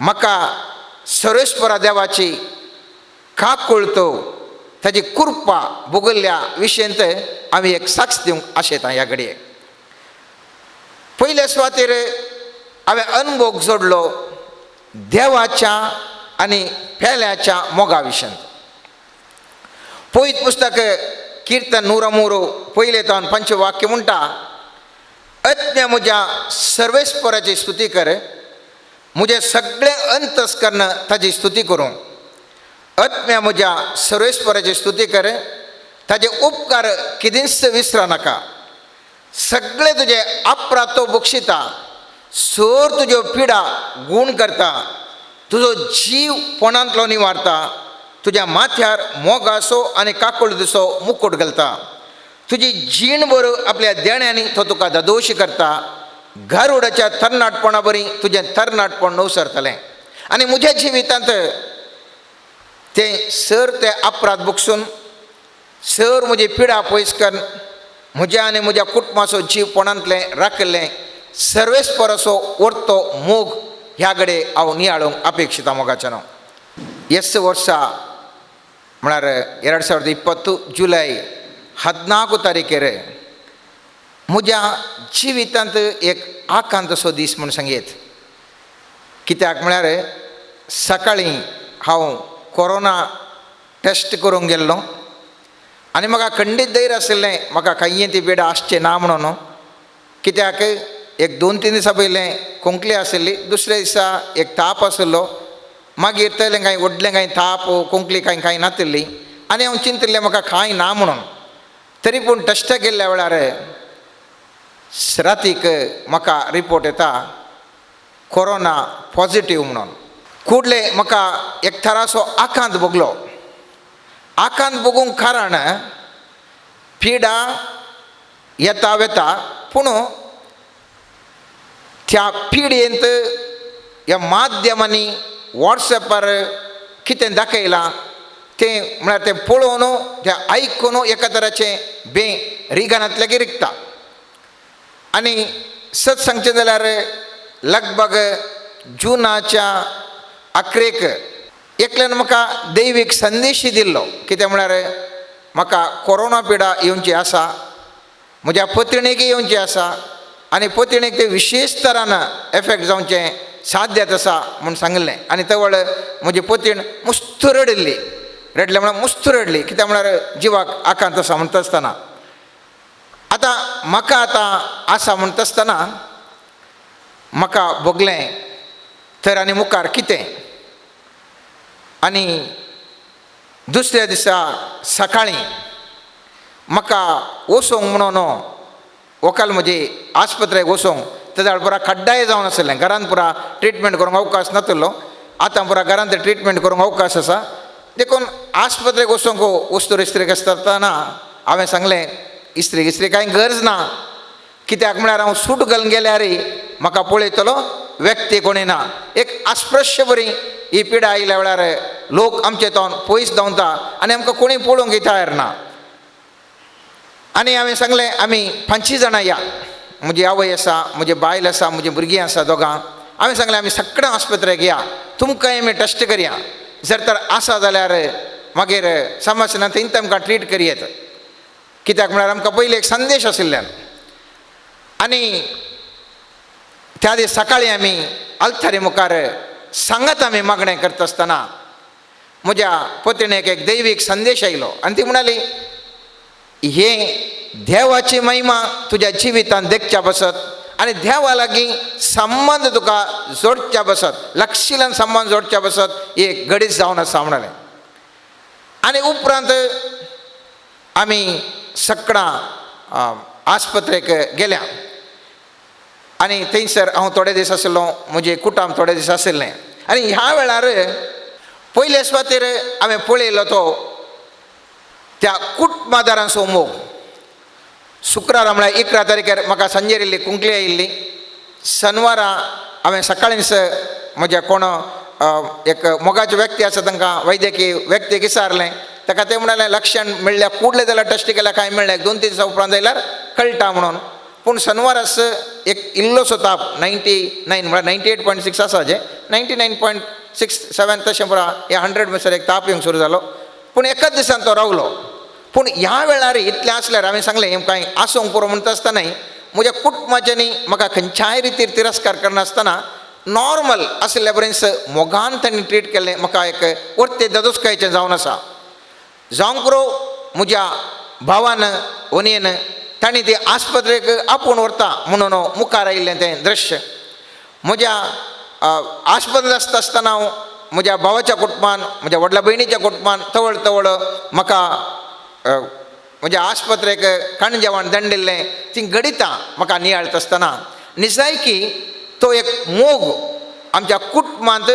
म्हाका सर्वेस्परा देवाची का कळतो ताजी कृपा भोगल्ल्या विशयंत आमी एक साक्ष दिवंक आशेता ह्या घडये. पयल्या सुवातेर हांवें अनुभव जोडलो देवाच्या आनी फेल्याच्या मोगा विशयंत. पयत पुस्तक कीर्तन 103 पयले तावन पंचवाक्य म्हणटा, अज्ञ म्हज्या सर्वेस्पराची स्तुती कर, म्हजें सगळें अंतस्करण ताची स्तुती करूं. अज्ञ म्हज्या सर्वेस्पराची स्तुती कर, ताजे उपकार कितेंच विसरा नाका. सगळे तुजे अपराध तो बक्षिता, सर तुज्यो पिडा गूण करता, तुजो जीव पोणांतलो निवारता, तुज्या माथ्यार मोगासो आनी काकुळदसो मुकुट घालता. तुजी जीणभर आपल्या देण्यांनी तो तुका ददोशी करता. गारुडाच्या तरणाटपणा बरी तुजें तरणाटपण नवसरतलें. आनी म्हज्या जिवितांत तें सर ते अपराध बक्षून, सर म्हजी पिडा पयस कर, म्हज्या आनी म्हज्या कुटुंबाचो जीव पोणांतलें राखलें सर्वेस्पराचो वर्तो मोग ह्या घडये हांव नियाळूंक अपेक्षिता मोगाच्यान. एस वर्सा म्हळ्यार 2020 जुलै 14 म्हज्या जिवितांत एक आकांतसो दीस म्हूण सांगयत. कित्याक म्हळ्यार सकाळीं हांव कोरोना टेस्ट करूंक गेल्लो आनी म्हाका खंडीत धैर्य आशिल्लें म्हाका कांय ती पिडा आसचें ना म्हणून. कित्याक एक 2-3 दिसां पयलें खोंकली आशिल्ली, दुसऱ्या दिसा एक ताप आशिल्लो, मागीर तयलें कांय व्हडलें कांय ताप खोंकली कांय नातिल्ली आनी हांव चिंतिल्लें म्हाका कांय ना म्हणून. तरी पूण टेस्ट केल्ल्या वेळार रातीक म्हाका रिपोर्ट येता कोरोना पॉझिटिव्ह म्हणून. कुडले म्हाका एक तरासो आकांत भोगलो. आकांत भोगूंक कारण पिडा येता वेता, पूण त्या पिडेंत ह्या माध्यमांनी वॉट्सॅपार कितें दाखयलां तें म्हळ्यार तें पळोवन तें आयकून एका तराचें रिगानांतल्यान रिगता. आनी सत सांगचें जाल्यार लगभग जुनाच्या 11 एकल्यान म्हाका दैवीक संदेश दिल्लो. कितें म्हळ्यार म्हाका कोरोना पिडा येवची आसा, म्हज्या पत्नीक येवची आसा आनी पत्नीक ते विशेश तरान एफेक्ट जावचें साध्यात आसा म्हूण सांगलें. आनी तवळ म्हजी पत्नी मस्त रडली. रडलें म्हळ्यार मस्त रडली. कित्याक म्हळ्यार जिवाक आकांत आसा म्हणटा आसतना. आतां म्हाका आतां आसा म्हणटा आसतना म्हाका भोगलें तर आनी मुखार कितें. आनी दुसऱ्या दिसा सकाळीं म्हाका वचोंक म्हणून वकाल म्हजी आस्पत्रेक वचोंक तेज्या पुरा खड्डाय जावन आसलें. घरांत पुरा ट्रिटमेंट करूंक अवकाश नासलो. आतां पुरा घरांत ट्रिटमेंट करूंक अवकाश आसा. देखून आस्पत्रेक वचोंक वस्तू इस्त्रेक आसतना हांवें सांगलें इस्त्री कांय गरज ना. कित्याक म्हळ्यार हांव सूट घालून गेल्यार म्हाका पळयतलो व्यक्ती कोणी ना. एक अस्पृश्य बरी ही पिडा आयल्या वेळार लोक आमचे तोंड पयस धांवता आनी आमकां कोणी पळोवंक तयार ना. आनी हांवें सांगलें आमी 5 जाणां या. म्हजी आवय आसा, म्हजी बायल आसा, म्हजी भुरगीं आसा दोगां. हांवें सांगलें आमी सगळें आस्पत्रेक या, तुमकांय आमी टेस्ट करया. जर तर आसा जाल्यार मागीर समस्या ना थंय आमकां ट्रीट करयेत. कित्याक म्हळ्यार आमकां पयलीं एक संदेश आशिल्ल्यान. आनी त्या दीस सकाळीं आमी आल्तारी मुखार सांगत आमी मागणें करता आसतना म्हज्या पत्नीक एक दैवीक संदेश आयलो. आनी ती म्हणाली हे देवाची महिमा तुज्या जिवितांत देखच्या बसत आनी देवा लागीं संबंध तुका जोडच्या बसत, लागशिल्ल्यान संबंध जोडच्या बसत ही एक घडीच जावन आसा म्हणालें. आनी उपरांत आमी सकाळां आस्पत्रेक गेल्या आनी थंयसर हांव थोडे दीस आशिल्लो, म्हजें कुटुंब थोडे दीस आशिल्लें. आनी ह्या वेळार पयले सुवातेर हांवें पळयलो तो त्या कुटुंबादारांचो मोग. शुक्रारा म्हळ्यार 11 तारखेर म्हाका सांजेर येयल्ली कुंकली आयिल्ली. शनवारा हांवें सकाळींच म्हज्या कोण एक मोगाचे व्यक्ती आसा तांकां वैद्यकीय व्यक्तीक विचारलें. ताका ते म्हणालें लक्षण मेळ्ळ्या कुडले जाल्यार टेस्ट केल्या कांय मेळ्ळें, 2-3 दिसां उपरांत आयल्यार कळटा म्हणून. पूण शनवारास एक इल्लोसो ताप 99 म्हळ्यार 98.6 आसा जे 99.67 तशें पुरा हे 100 म्हणसर एक ताप येवंक सुरू जालो. पूण एकाच दिसान तो रावलो. पूण ह्या वेळार इतलें आसल्यार हांवें सांगलें हें कांय आसूंक पुरो म्हणटा आसतनाय म्हज्या कुटुंबाच्यांनी म्हाका खंयच्याय रितीर तिरस्कार करनासतना नॉर्मल आसल्या बरेंच मोगान तांणी ट्रीट केल्लें म्हाका एक वर्ते ददोसकायेचें जावन आसा. जावंक पुरो म्हज्या भावान ओनयेन तांणी ती आस्पत्रेक आपूण व्हरता म्हणून मुखार आयिल्लें तें दृश्य. म्हज्या आस्पत्रेंत आसता आसतना हांव म्हज्या भावाच्या कुटुंबान म्हज्या व्हडल्या भयणीच्या कुटुंबान तवळ तवळ म्हाका म्हज्या आस्पत्रेक खाण जेवण दंडिल्लें ती गडिता म्हाका नियाळता आसतना निजायकी तो एक मोग आमच्या कुटुंबांत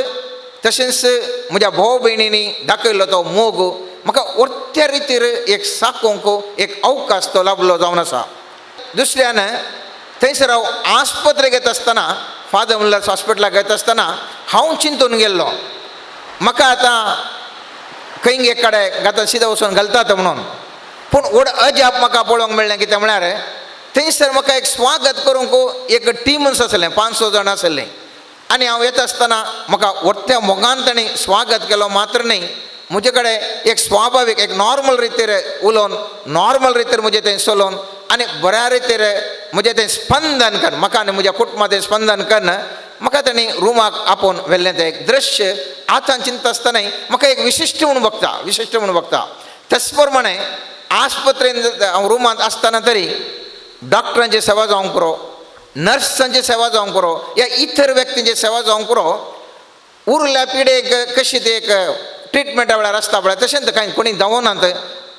तशेंच म्हज्या भाव भयणींनी दाखयल्लो तो मोग म्हाका वर्त्या रितीर एक साकोवंक एक अवकाश तो लाभलो जावन आसा. दुसऱ्यान थंयसर हांव आस्पत्रेक येता आसतना फादर मुल्लर्स हॉस्पिटलाक येता आसतना हांव चिंतून गेल्लो म्हाका आतां खंय एक कडेन घाता सिदा वचून घालतात म्हणून. पूण व्हड अजाप म्हाका पळोवंक मेळ्ळें कितें म्हळ्यार थंयसर म्हाका एक स्वागत करूंक एक टिमूच आसलें 5-6 जाण आसलें. आनी हांव येता आसतना म्हाका व्हडल्या मोगान ताणें स्वागत केलो. मात्र न्ही म्हजे कडेन एक स्वाभावीक एक नॉर्मल रितीर उलोवन नॉर्मल रितीर म्हजें तें चलोवन आनी बऱ्या रितीर म्हजें तें स्पंदन कर म्हाका आनी म्हज्या कुटुंबाक तें स्पंदन करन म्हाका ताणें रुमाक आपोवन व्हेल्लें तें एक दृश्य आतां चिंतता आसतनाय म्हाका एक विशिश्ट म्हणून बघता. तेच प्रमाणे आस्पत्रेंत हांव रुमांत आसतना तरी डॉक्टरांची सेवा जावंक पुरो, नर्सांची सेवा जावंक पुरो, या इतर व्यक्तींची सेवा जावंक पुरो. उरल्या पिडेक कशी ती एक ट्रिटमेंटा वेळार आसता पळय तशें कांय कोणी दावनात.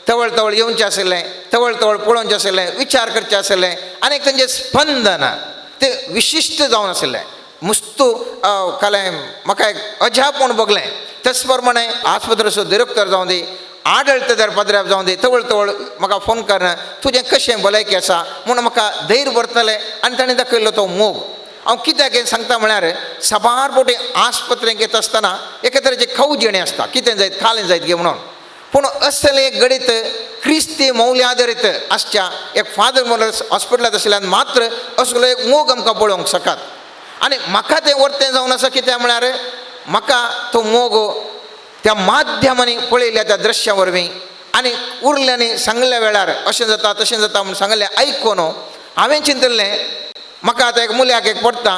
तवळ तवळ येवचें आसलें, तवळ तवळ पळोवचें आसलें, विचार करचें आसलें आनी तेंचें स्पंदन तें विशिश्ट जावन आसलें. मुस्तू कालें म्हाका एक अजाप म्हूण बगलें. तेच प्रमाणे आस्पत्रेचो डिरेक्टर जावं दी, आडळतेदार पदराक जावं दी, तवळ तवळ म्हाका फोन करना तुजें कशें भलायकी आसा म्हूण म्हाका धैर्य भरतलें. आनी ताणें दाखयल्लो तो मोग हांव कित्याक सांगता म्हळ्यार साबार फावटी आस्पत्रेक येता आसतना एके तरेचे खाऊ जेणे आसता कितें जायत खालें जायत गे म्हणून. पूण असलें एक घडीत क्रिस्ती मौल्याधारीत आसच्या एक फादर मुल्लर्स हॉस्पिटलांत आशिल्ल्यान मात्र असलो एक मोग आमकां पळोवंक शकत. आनी म्हाका तें वर्तें जावन आसा कित्याक म्हळ्यार म्हाका तो मोग त्या माध्यमांनी पळयल्या त्या दृश्या वरवीं आनी उरल्यांनी सांगल्या वेळार अशें जाता तशें जाता म्हूण सांगलें आयकून हांवें चिंतलें म्हाका आतां एक मुल्याक एक पडटा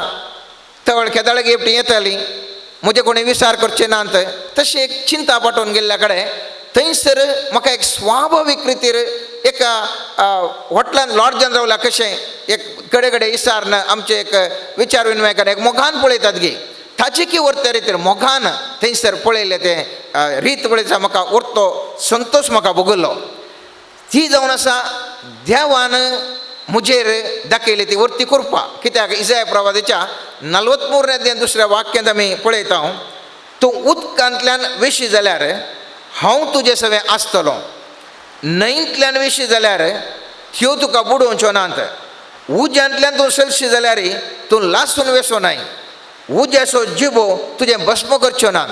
तवळ केदाळ गेपटी येताली म्हजे कोणी विचार करचे नात तशी एक चिंता पाठोवन गेल्ल्या कडेन थंयसर म्हाका एक स्वाभावीक रितीर एक हॉटेलांत लॉड्जान रावल्या कशें एक कडे कडे इसारन आमचे एक विचार विनिमय करन एक मोगान पळयतात गे ताची की वर्त्या रितीर मोगान थंयसर पळयलें तें रीत पळयता म्हाका उरतो संतोश म्हाका भोगलो. ती जावन आसा देवान मुजेर दाखयली ती वर्ती कृपा. कित्याक इसाया प्रवादीच्या 43 दुसऱ्या वाक्यांत आमी पळयता तूं उदकांतल्यान वेशी जाल्यार हांव तुजे सवें आसतलो, न्हंयतल्यान वेशी जाल्यार त्यो तुका बुडोवच्यो नात, उज्यांतल्यान तूं सलशी जाल्यार तूं लासून वेसो नाय, उज्याचो जिबो तुजें भस्म करच्यो नात.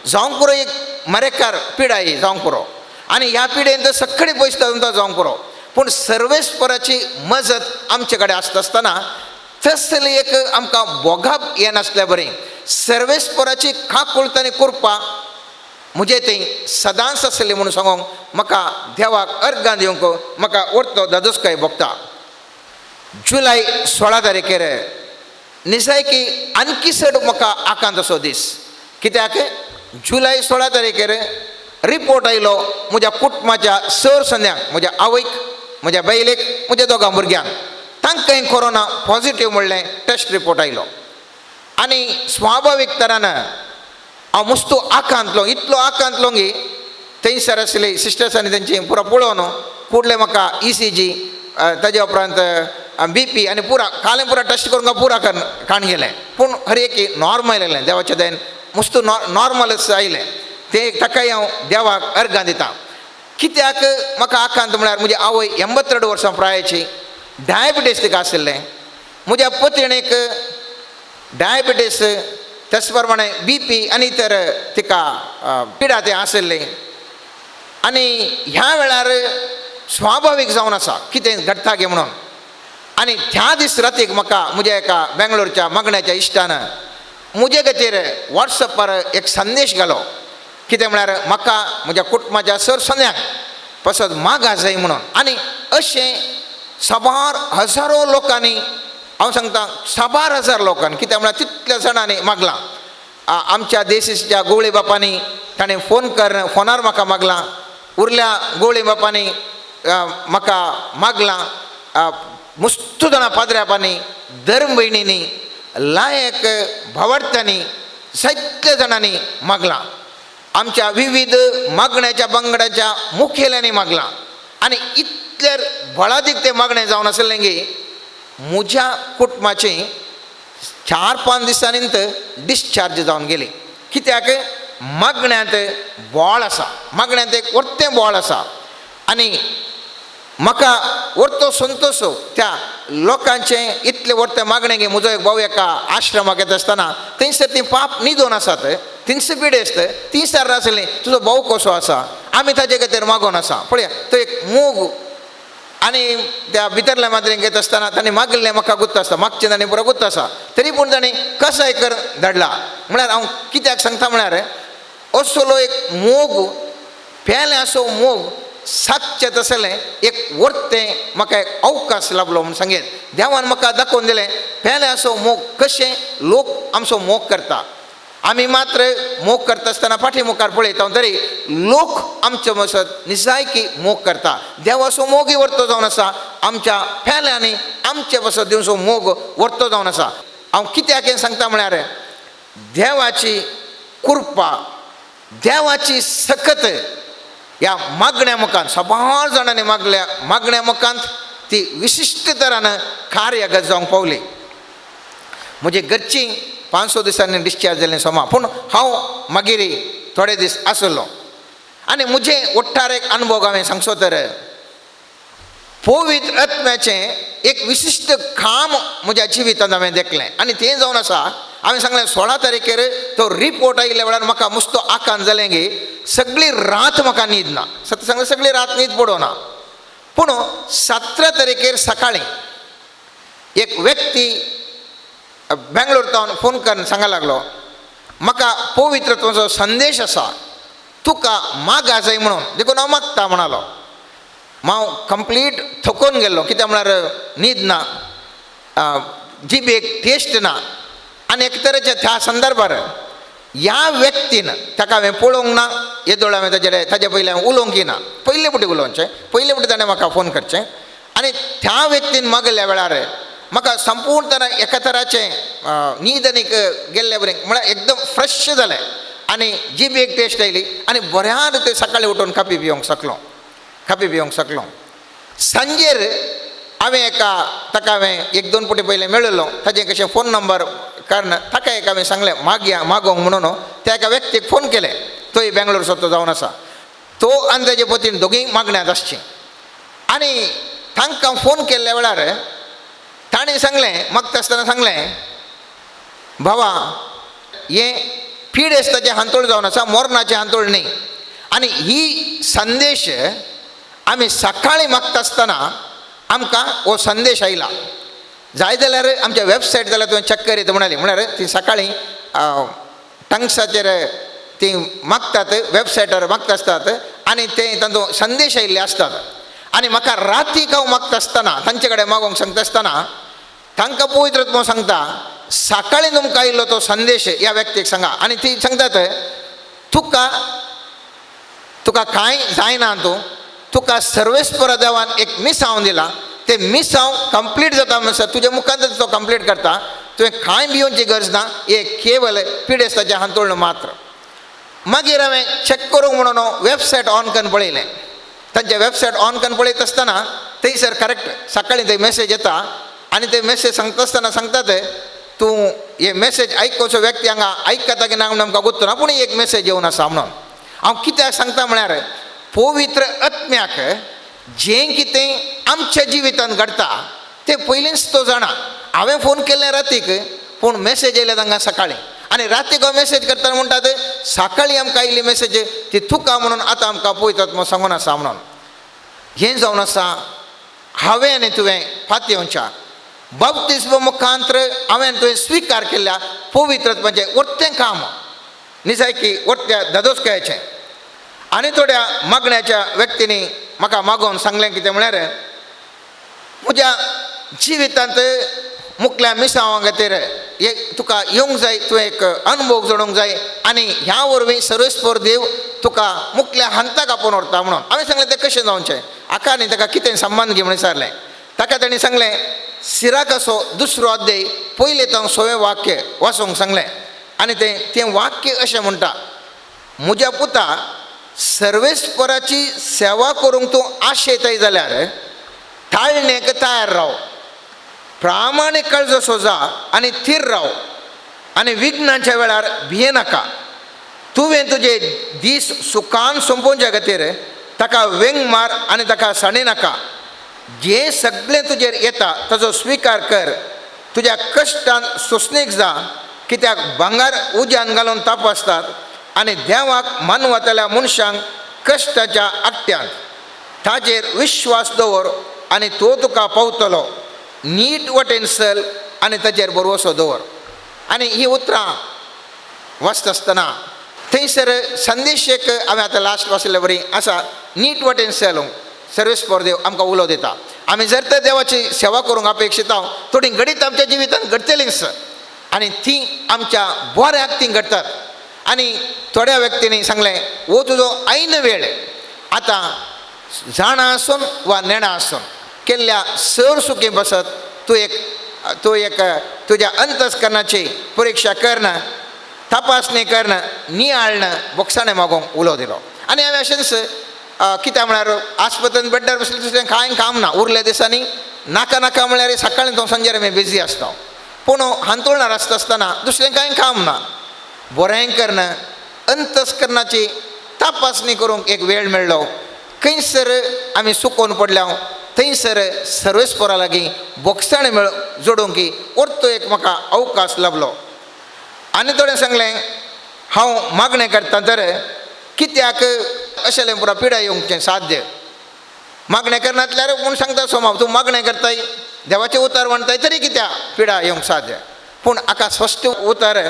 जावंक पुरो एक मरेकार पिडाय जावंक पुरो आनी ह्या पिडेन सखडी पयस जावंक पुरो. पूण सर्वेस्पराची मजत आमचे कडेन आसता आसतना तसली एक आमकां बोगाप येनासल्या बरें सर्वेस्पराची खाकुळत आनी कृपा म्हजे थंय सदांच आसली म्हणून सांगूंक म्हाका देवाक अर्गां दिवंक म्हाका उरतो दादोसकाय भोगता. जुलय 16 तारखेर निजायकी आणकी चड म्हाका आकांत असो दीस. कित्याक जुलय 16 तारखेर रिपोर्ट आयलो म्हज्या कुटुंबाच्या सर संद्यांक, म्हज्या आवयक, म्हज्या बायलेक, म्हज्या दोगां भुरग्यांक तांकांय कोरोना पॉझिटिव्ह म्हणलें टेस्ट रिपोर्ट आयलो. आनी स्वाभावीक तरान हांव मस्तू आकांतलो, इतलो आकांतलो की थंयसर आसली सिस्टर्सांनी तेंची पुरो पळोवन फुडलें म्हाका ECG ताजे उपरांत BP आनी पुरा कालें पुरा टेस्ट करूंक पुरा काण गेलें. पूण हर एक नॉर्मल आयलें देवाच्या दयेन मस्तू नॉर्मलच आयलें. ते ताकाय हांव देवाक अर्गां दितां. कित्याक म्हाका आकांत म्हळ्यार म्हजी आवय 82 वर्सां प्रायाची, डायबिटीस तिका आशिल्लें, म्हज्या पत्नीक डायबिटीस तेच प्रमाणे BP आनी इतर तिका पिडा तें आशिल्ली. आनी ह्या वेळार स्वाभावीक जावन आसा कितें घडटा गे म्हणून. आनी त्या दीस रातीक म्हाका म्हज्या एका बेंगलोरच्या मागण्याच्या इश्टान मुजे गतीर वॉट्सअपार एक संदेश घालो कितें म्हळ्यार म्हाका म्हज्या कुटुंबाच्या सर सन्यांक पसत मागा जाय म्हणून. आनी अशें साबार हजारो लोकांनी हांव सांगता 1000 लोकांनी कित्याक म्हळ्यार तितल्या जाणांनी मागलां. आमच्या देशीच्या गोवळे बापांनी ताणें फोनार म्हाका मागलां. उरल्या गोवळे बापांनी म्हाका मागलां. मुस्त जाणां पाद्र्यापांनी धर्म भयणींनी लायक भावार्थ्यांनी जायत्या जाणांनी मागलां. आमच्या विविध मागण्याच्या पंगडाच्या मुखेल्यांनी मागलां. आनी इतलेर बळादीक तें मागणें जावन आसलें की म्हज्या कुटुंबाची 4-5 दिसांनींत डिस्चार्ज जावन गेली. कित्याक मागण्यांत बोळ आसा, मागण्यांत एक व्हडलें बोळ आसा. आनी म्हाका व्हडलो संतोश त्या लोकांचे इतले व्हडले मागणे की म्हजो एक भाव एका आश्रमाक येता आसतना थंयसर ती पाप न्हिदोन आसात. 300 पिढी आसत 3 आसली. तुजो भाव कसो आसा, आमी ताजे खातीर मागोन आसा. पळया तो एक मोग. आनी त्या भितरल्या माद्रेक घेत आसतना ताणें मागिल्लें म्हाका गुर्त आसता, मागचें ताणें पुरो गुर्त आसा. तरी पूण ताणें कसाय कर धाडला. म्हळ्यार हांव कित्याक सांगता म्हळ्यार असलो एक मोग, पेले असो मोग सागचें तसलें एक व्हडलें म्हाका एक अवकाश लाभलो म्हूण सांगेन. देवान म्हाका दाखोवन दिलें पेले असो मोग कशें लोक आमचो मोग करता. आमी मात्र मोग करता आसतना फाटीमुखार पळयता तरी लोक आमचे मसत निजायकी मोग करता. देवाचो मोगय व्हडलो जावन आसा, आमच्या फेल्यांनी आमचे मसत देवाचो मोग व्हडलो जावन आसा. हांव कित्याक हें सांगता म्हळ्यार देवाची कृपा, देवाची सकत ह्या मागण्या मुखांत 1000 जाणांनी मागल्या मागण्या मुखांत ती विशिश्ट तरान कार्यगत जावंक पावली. म्हजे घरची 500 दिसांनी डिस्चार्ज जालें सोमा, पूण हांव मागीर थोडे दीस आसलो. आनी म्हजे ओट्टार एक अनुभव हांवें सांगचो तर पवित्र आत्म्याचें एक विशिश्ट काम म्हज्या जिवितांत हांवें देखलें. आनी तें जावन आसा हांवें सांगलें 16 तारखेर तो रिपोर्ट आयिल्ल्या वेळार म्हाका मस्तो आकांत जालें की सगळी रात म्हाका न्हीद ना. सत्य सांगलें सगळी रात न्हीद पडोना. पूण 17 तारखेर सकाळीं एक व्यक्ती बेंगलोरतावन फोन करून सांगूंक लागलो म्हाका पवित्रत्वाचो संदेश आसा, तुका मागा जाय म्हणून. देखून हांव मागता म्हणालो. हांव कंप्लीट थकोन गेल्लो कित्याक म्हळ्यार न्हीद ना, जिबेक टेस्ट ना. आनी एक तरेच्या त्या संदर्भार ह्या व्यक्तीन ताका हांवें पळोवंक ना, येदोळ हांवें ताजे पयलीं हांवें उलोवंकय ना. पयले फावटी उलोवचें, पयले फावटी ताणें म्हाका फोन करचें. आनी त्या व्यक्तीन मागल्या वेळार म्हाका संपूर्ण तरान एका तराचें न्हीद आनीक गेल्ले बरें म्हळ्यार एकदम फ्रेश जालें. आनी जिबेक टेस्ट आयली आनी बऱ्या रितीन सकाळीं उठून कापी पिवंक शकलो. सांजेर हांवें ताका हांवें 1-2 फावटी पयलें मेळिल्लो. ताजें कशें फोन नंबर कारण ताका एक हांवें सांगलें मागोंक म्हणून. त्या एका व्यक्तीक फोन केलें, तोय बेंगलोर सोदतो जावन आसा. तो आनी ताजे पतीन दोगूय मागण्यांत आसचीं. आनी तांकां फोन केल्ल्या वेळार ताणें सांगलें, मागता आसतना सांगलें, भावा हें पिडेस्ताचें हांतोळ जावन आसा, मोरणाचें हांतोळ न्ही. आनी ही संदेश आमी सकाळीं मागता आसतना आमकां हो संदेश आयला. जाय जाल्यार आमच्या वेबसायट जाल्यार तुवें चॅक करीत म्हणाली. म्हळ्यार ती सकाळीं टंग्साचेर ती मागतात, वेबसायटार मागता आसतात आनी ते तांचो संदेश आयिल्ले आसतात. आनी म्हाका रातीक हांव मागता आसतना तांचे कडेन मागोवंक सांगता आसतना तांकां पवित्र आत्मो सांगता सकाळीं तुमकां आयिल्लो तो संदेश ह्या व्यक्तीक सांगा. आनी ती सांगतात तुका कांय जायना, तुका सर्वेस्परा देवान एक मिसांव दिला, ते मिसांव कंप्लीट जाता म्हणसर तुज्या मुखांतच तो कंप्लीट करता. तुवें कांय भिवची गरज ना, हे केवल पिडेस्ताचें हांतोळ मात्र. मागीर हांवें चॅक करूंक म्हणून वेबसायट ऑन करून पळयलें. तांचे वेबसायट ऑन करून पळयत आसतना थंयसर करेक्ट सकाळीं थंय मेसेज येता. आनी ते मेसेज सांगता आसतना सांगतात तूं हे मेसेज आयकोचो व्यक्ती हांगा आयकता की ना म्हणून आमकां गुर्त ना, पूण एक मेसेज येवन आसा म्हणून. हांव कित्याक सांगता म्हळ्यार पवित्र आत्म्याक जें कितें आमच्या जिवितांत घडटा तें पयलींच तो जाणा. हांवें फोन केल्लें रातीक, पूण मेसेज येयल्या तांकां सकाळीं. आनी रातीक हांव मेसेज करतना म्हणटात सकाळीं आमकां आयिल्ली मेसेज ती तुका म्हणून आतां आमकां पवित्र आत्मो सांगून आसा म्हणून. हें जावन आसा हांवें आनी तुवें फांतयेवच्या बाप्तिस्म मुखांतर हांवें तुवें स्विकार केल्ल्या पवित्रत्वाचें वर्तें काम निसाय की वर्त्या धदोसकायाचें. आनी थोड्या मागण्याच्या व्यक्तींनी म्हाका मागोवन सांगलें कितें म्हळ्यार म्हज्या जिवितांत मुखल्या मिसांवा खातीर एक तुका येवंक जाय, तुवें एक अनुभव जोडूंक जाय आनी ह्या वरवीं सर्वेस्पर देव तुका मुखल्या हांताक आपोवन व्हरता म्हणून. हांवें सांगलें तें कशें जावचें. आका न्ही ताका कितें संबंद घे म्हणून विचारलें. ताका ताणें सांगलें सिराकाचो 2रो अध्याय पयलें तो 6वें वाक्य वाचूंक सांगलें. आनी तें वाक्य अशें म्हणटा, म्हज्या पुता सर्वेस्पराची सेवा करूंक तूं आशेताय जाल्यार थाळणेक तयार राव, प्रामाणीक काळजो सोजा आनी थीर राव आनी विघ्नाच्या वेळार भियेनाका. तुवें तुजे दीस सुखान संपोवच्या खातीर ताका व्यंग मार आनी ताका साणेनाका. जें सगळें तुजेर येता ताचो स्विकार कर. तुज्या कश्टान सोंसणीक जा, कित्याक भांगार उज्यान घालून तापसतात आनी देवाक मानवतल्या मनशांक कश्टाच्या आट्यांत. ताचेर विश्वास दवर आनी तो तुका पावतलो. नीट वटेन चल आनी ताचेर भरवसो दवर. आनी ही उतरां वाचता आसतना थंयसर संदेश एक हांवें आतां लास्ट वाचलें बरी आसा. नीट वटेन चलूंक सर्वेस्पर देव आमकां उलो दिता. आमी जर तर देवाची सेवा करूंक अपेक्षिता थोडी घडीत आमच्या जिवितांत घडटलींच आनी ती आमच्या बऱ्याक ती घडटात. आनी थोड्या व्यक्तींनी सांगलें वो तुजो ऐन वेळ आतां जाणा आसून वा नेणा आसून केल्ल्या सर सुखी बसत तूं एक तुज्या अंतस्करणाची परीक्षा करना, तपासणी करना, नियाळना, बोगसाणें मागोवंक उलो दिलो. आनी हांवें अशेंच कित्याक म्हळ्यार आस्पत्रांत बेड्डार बसलें दुसरें कांय काम ना. उरल्या दिसांनी नाका नाका म्हळ्यार सकाळीं तो सांजेर हांवें बिजी आसता. पूण हांतोळणार आसता आसतना दुसरें कांय काम ना. बरें करना, अंतस्करणाची तपासणी करूंक एक वेळ मेळ्ळो. खंयसर आमी सुकोवन पडल्या थंयसर सर्वेस्परा लागीं बोगसाणें जोडूंक परतो एक म्हाका अवकाश लाभलो. आनी थोडें सांगलें हांव मागणें करतां तर कित्याक अशें पुरो पिडा येवंकचें साध्य. मागणें करनातल्यार म्हूण सांगता सोमाव तूं मागणें करताय देवाचें उतर म्हणटाय तरी कित्याक पिडा येवंक साध्य. पूण हाका स्पश्ट उतर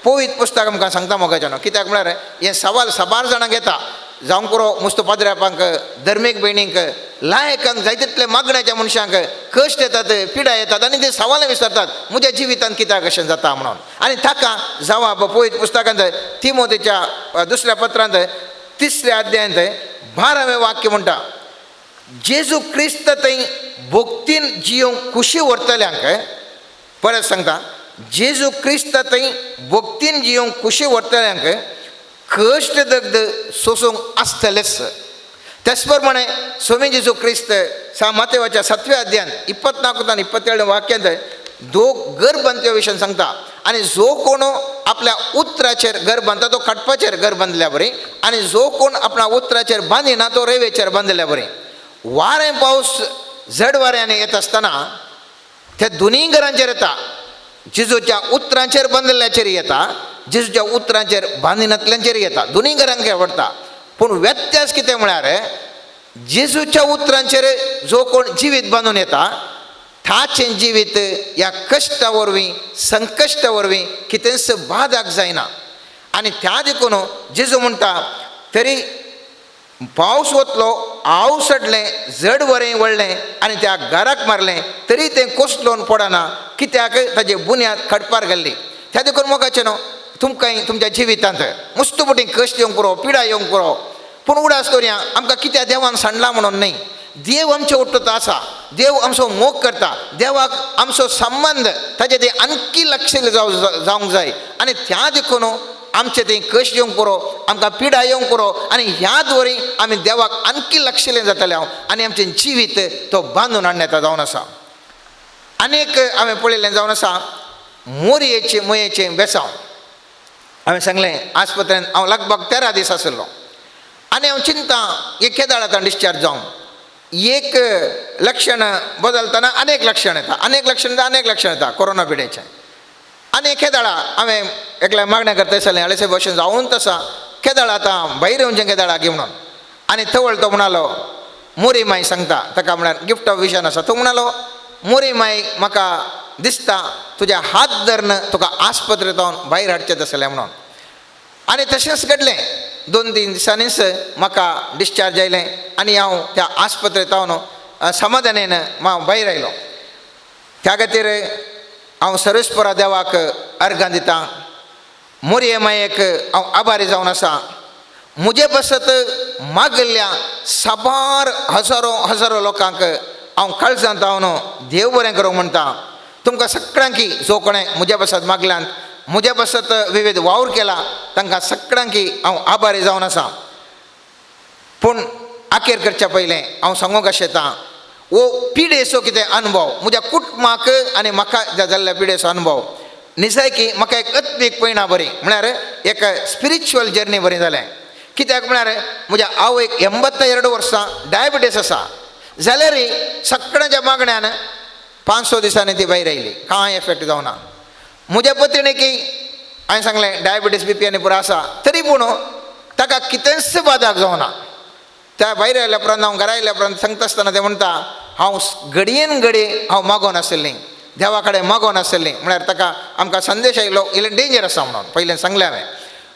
पवित्र पुस्तक आमकां सांगता मोगाचें. कित्याक म्हळ्यार हें सवाल साबार जाणांक येता. जावं पुरो मुस्तो पाद्र्यापांक, धर्मीक भयणींक, लायकांक, जाय तितले मागण्याच्या मनशांक कश्ट येतात, पिडा येतात आनी ते सवाल विचारतात म्हज्या जिवितांत कित्याक अशें जाता म्हणून. आनी ताका जवाब पवित्र पुस्तकांत तिमोथेच्या 2ऱ्या पत्रांत 3ऱ्या अध्यायांत 12वें वाक्य म्हणटा, जेजू क्रिस्त थंय भोक्तीन जियोंक खुशी व्हरतल्यांक, परत सांगता, जेजू क्रिस्त थंय भोक्तीन जियोंक खुशी व्हरतल्यांक कश्ट दग्ध सोसूंक आसतलेच. तेच प्रमाणे स्वामी जेजू क्रिस्त मातेवाच्या 7व्या अध्यायान 24 आनी 27 वाक्यांत घर बांदच्या विशयान सांगता. आनी जो कोण आपल्या उतराचेर घर बांदता तो काडपाचेर घर बांदल्या बरी आनी जो कोण आपल्या उतराचेर बांदिना तो रेवेचेर बांदल्या बरी. वारें पावस जड वाऱ्याने येत आसतना त्या दोनूय घरांचेर येता. जेजूच्या उतरांचेर बांदिल्ल्याचेर येता, जेजूच्या उतरांचेर बांदिनातल्यांचेर येता. दोनूय घरांक आवडटा. पूण व्यत्यास कितें म्हळ्यार जेजूच्या उतरांचेर जो कोण जिवीत बांदून येता ताचें जिवीत ह्या कश्टा वरवीं, संकश्टा वरवीं कितेंच बादाक जायना. आनी त्या देखून जेजू म्हणटा तरी पावस वतलो, हांव सडलें, जड वरें वळ्ळें आनी त्या घराक मारलें तरी तें कोसलोवन पडना. कित्याक ताजे बुन्याद खडपार घाल्ली. त्या देखून मोगाचें न्हू तुमकां तुमच्या जिवितांत मुस्तुबटीं कश्ट येवंक पुरो, पिडा येवंक पुरो. पूण उडास दवरया आमकां कित्याक देवान सांडला म्हणून न्ही. देव आमचे उठ्ठत आसा, देव आमचो मोग करता, देवाक आमचो संबंध ताचे ते आणखी लक्षिल्ले जावंक जाय. आनी त्या देखून आमचे थंय कश्ट येवंक पुरो, आमकां पिडा येवंक पुरो आनी ह्या दवरी आमी देवाक आणखी लक्षिल्लें जातलें आनी आमचें जिवीत तो बांदून हाडण्याचा जावन आसा. आनीक हांवें पळयल्लें जावन आसा मोरयेचें मयेचें बेसांव. हांवें सांगलें आस्पत्रेंत हांव लगभग 13 दीस आसलो आनी हांव चिंता एक केदाळ डिस्चार्ज जावन एक लक्षण बदलतना अनेक लक्षण येता, अनेक लक्षण येता, अनेक लक्षण येता कोरोना पिडेचें. आनी केदाळा हांवें एकल्या मागण्या करता दिसलें आळेसे भशेन जावन तसा केदाळा आतां भायर येवचें केदाळा गे म्हणून. आनी थवळ तो म्हणालो मोरी माई सांगता ताका म्हळ्यार गिफ्ट ऑफ विजन आसा तो म्हणालो मोरी माई म्हाका दिसता तुज्या हात धरन तुका आस्पत्रेंत भायर हाडचें आसलें म्हणून. आनी तशेंच घडलें. 2-3 दिसांनीच म्हाका डिस्चार्ज आयलें आनी हांव त्या आस्पत्रेंत समाधानेन हांव भायर आयलो. त्या खातीर हांव सर्वेस्परा देवाक अर्गां दितां. मोरये मायेक हांव आभारी जावन आसा. म्हजे बसत मागल्या साबार हजारो लोकांक हांव काळजांत हांव देव बरें करूं म्हणटा. तुमकां सगळ्यांकी जो कोणें म्हज्या बसत मागल्यान म्हज्या बसत विविध वावर केला तांकां सगळ्यांकी हांव आभारी जावन आसा. पूण आखेर करच्या पयलें हांव सांगूंक आशेतां वो पिडेचो कितें अनुभव म्हज्या कुटुंबाक आनी म्हाका जाल्ल्या पिडेचो अनुभव निजायकी म्हाका एक अत्मीक पयणा बरी म्हळ्यार एक स्पिरिच्युअल जर्नी बरी जालें. कित्याक म्हळ्यार म्हज्या आवयक 82 वर्सां डायबिटीस आसा. जाल्यारय सगळ्यांच्या मागण्यान 5-6 दिसांनी ती भायर आयली. कांय एफेक्ट जावना. म्हज्या पत्नीकय हांवें सांगलें डायबिटीस BP आनी पुरो आसा तरी पूण ताका कितेंच बादाक जावना. त्या भायर आयल्या उपरांत हांव घरा आयल्या उपरांत सांगता आसतना तें म्हणटा हांव घडयेन घडये हांव मागोन आसलें देवा कडेन मागोन आसलें. म्हळ्यार ताका आमकां संदेश आयलो इल्लें डेंजर आसा म्हणून पयलें सांगलें हांवें.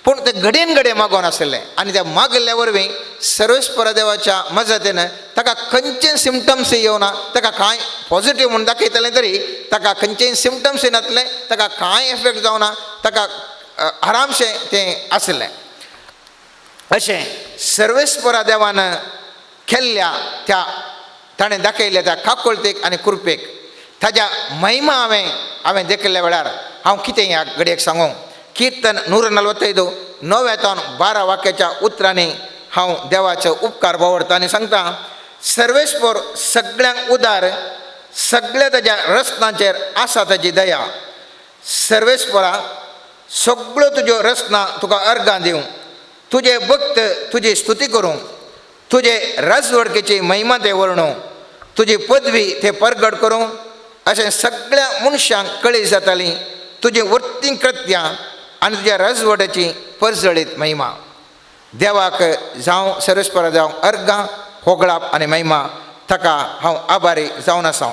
पूण तें घडयेन घडये मागोन आसलें आनी त्या मागल्या वरवीं सर्वेस्परा देवाच्या मजतीन ताका खंयचें सिमटम्स येवना. ताका कांय पॉझिटीव म्हूण दाखयतलें तरी ताका खंयचेंय सिमटम्स येनातले. ताका कांय एफेक्ट जावना. ताका आरामशें तें आसलें. अशें सर्वेस्परा देवान केल्ल्या त्या ताणें दाखयल्या त्या काकुळतेक आनी कृपेक ताज्या महिमा हांवें देखिल्ल्या वेळार हांव कितें ह्या घडयेक सांगूं. कीर्तन 145 9-12 वाक्याच्या उतरांनी हांव देवाचो उपकार वावरता आनी सांगता सर्वेस्पर सगळ्यांक उदार सगळ्या ताज्या रस्त्यांचेर आसा ताजी दया. सर्वेस्परा सगळ्यो तुज्यो रचना तुका अर्गां दिवं. तुजे भक्त तुजी स्तुती करूं. तुजे राजवडकेची महिमा ते वर्णू. तुजी पदवी ते परगट करूं. अशें सगळ्या मनशांक कळीत जाताली तुजी वर्तीं कृत्यां आनी तुज्या राजवड्याची परजळीत महिमा. देवाक जावं सर्वेस्परा जावं अर्गां होगळाप आनी महिमा ताका हांव आभारी जावन आसा.